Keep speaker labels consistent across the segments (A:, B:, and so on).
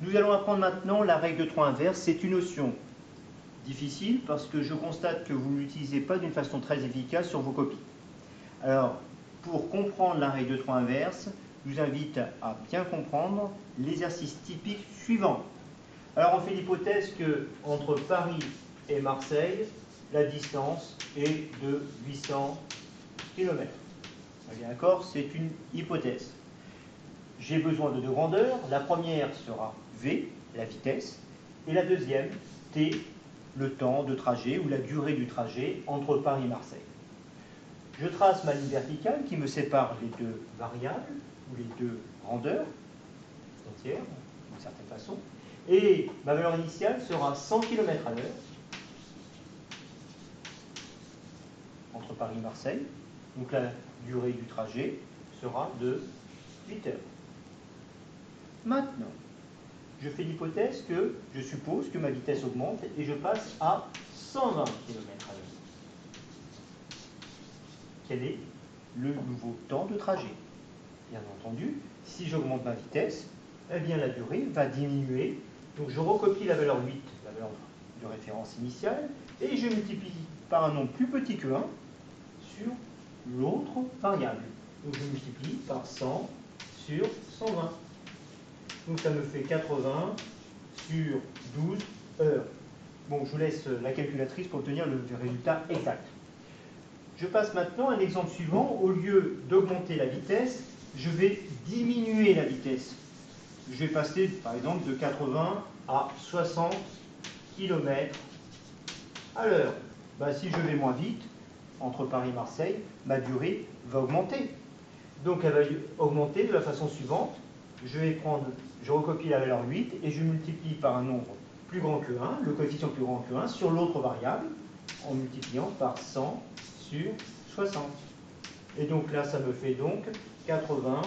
A: Nous allons apprendre maintenant la règle de 3 inverse. C'est une notion difficile parce que je constate que vous ne l'utilisez pas d'une façon très efficace sur vos copies. Alors, pour comprendre la règle de 3 inverse, je vous invite à bien comprendre l'exercice typique suivant. Alors, on fait l'hypothèse que entre Paris et Marseille, la distance est de 800 km. D'accord, c'est une hypothèse. J'ai besoin de deux grandeurs. La première sera V, la vitesse, et la deuxième, T, le temps de trajet ou la durée du trajet entre Paris et Marseille. Je trace ma ligne verticale qui me sépare les deux variables ou les deux grandeurs entières, d'une certaine façon, et ma valeur initiale sera 100 km à l'heure entre Paris et Marseille. Donc la durée du trajet sera de 8 heures. Maintenant, je fais l'hypothèse que je suppose que ma vitesse augmente et je passe à 120 km à l'heure. Quel est le nouveau temps de trajet? Bien entendu, si j'augmente ma vitesse, eh bien la durée va diminuer. Donc je recopie la valeur 8, la valeur de référence initiale, et je multiplie par un nombre plus petit que 1 sur l'autre variable. Donc je multiplie par 100 sur 120. Donc ça me fait 80 sur 12 heures. Bon, je vous laisse la calculatrice pour obtenir le résultat exact. Je passe maintenant à l'exemple suivant. Au lieu d'augmenter la vitesse, je vais diminuer la vitesse. Je vais passer, par exemple, de 80 à 60 km à l'heure. Si je vais moins vite, entre Paris et Marseille, ma durée va augmenter. Donc elle va augmenter de la façon suivante. Je recopie la valeur 8 et je multiplie par un nombre plus grand que 1, le coefficient plus grand que 1, sur l'autre variable, en multipliant par 100 sur 60. Et donc là, ça me fait donc 80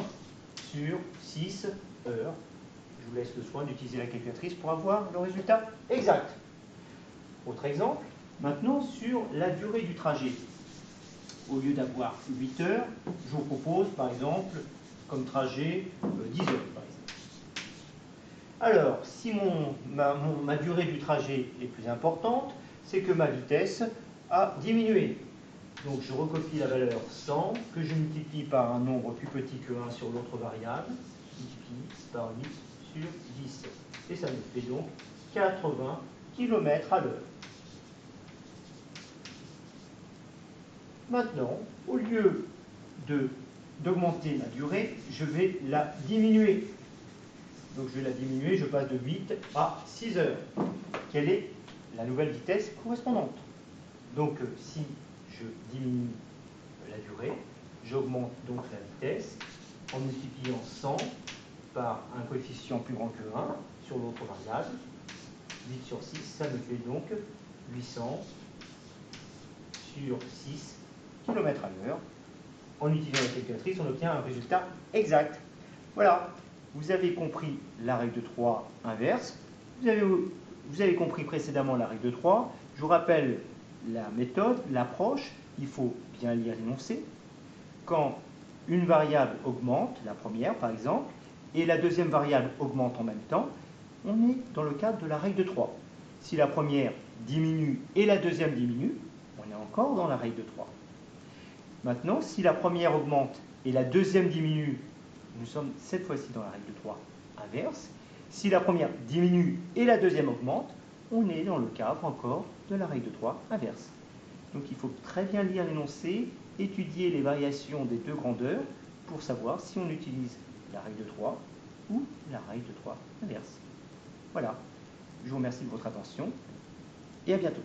A: sur 6 heures. Je vous laisse le soin d'utiliser la calculatrice pour avoir le résultat exact. Autre exemple, maintenant sur la durée du trajet. Au lieu d'avoir 8 heures, je vous propose par exemple comme trajet 10 heures. Par exemple. Alors, si ma durée du trajet est plus importante, c'est que ma vitesse a diminué. Donc je recopie la valeur 100 que je multiplie par un nombre plus petit que 1 sur l'autre variable, multiplie par 8 sur 10. Et ça me fait donc 80 km à l'heure. Maintenant, au lieu d'augmenter ma durée, je vais la diminuer. Donc je vais la diminuer, je passe de 8 à 6 heures. Quelle est la nouvelle vitesse correspondante? Donc si je diminue la durée, j'augmente donc la vitesse en multipliant 100 par un coefficient plus grand que 1 sur l'autre variable. 8 sur 6, ça me fait donc 800 sur 6 km à l'heure. En utilisant la calculatrice, on obtient un résultat exact. Voilà, vous avez compris la règle de 3 inverse. Vous avez compris précédemment la règle de 3. Je vous rappelle la méthode, l'approche. Il faut bien lire l'énoncé. Quand une variable augmente, la première par exemple, et la deuxième variable augmente en même temps, on est dans le cadre de la règle de 3. Si la première diminue et la deuxième diminue, on est encore dans la règle de 3. Maintenant, si la première augmente et la deuxième diminue, nous sommes cette fois-ci dans la règle de 3 inverse. Si la première diminue et la deuxième augmente, on est dans le cadre encore de la règle de 3 inverse. Donc il faut très bien lire l'énoncé, étudier les variations des deux grandeurs pour savoir si on utilise la règle de 3 ou la règle de 3 inverse. Voilà, je vous remercie de votre attention et à bientôt.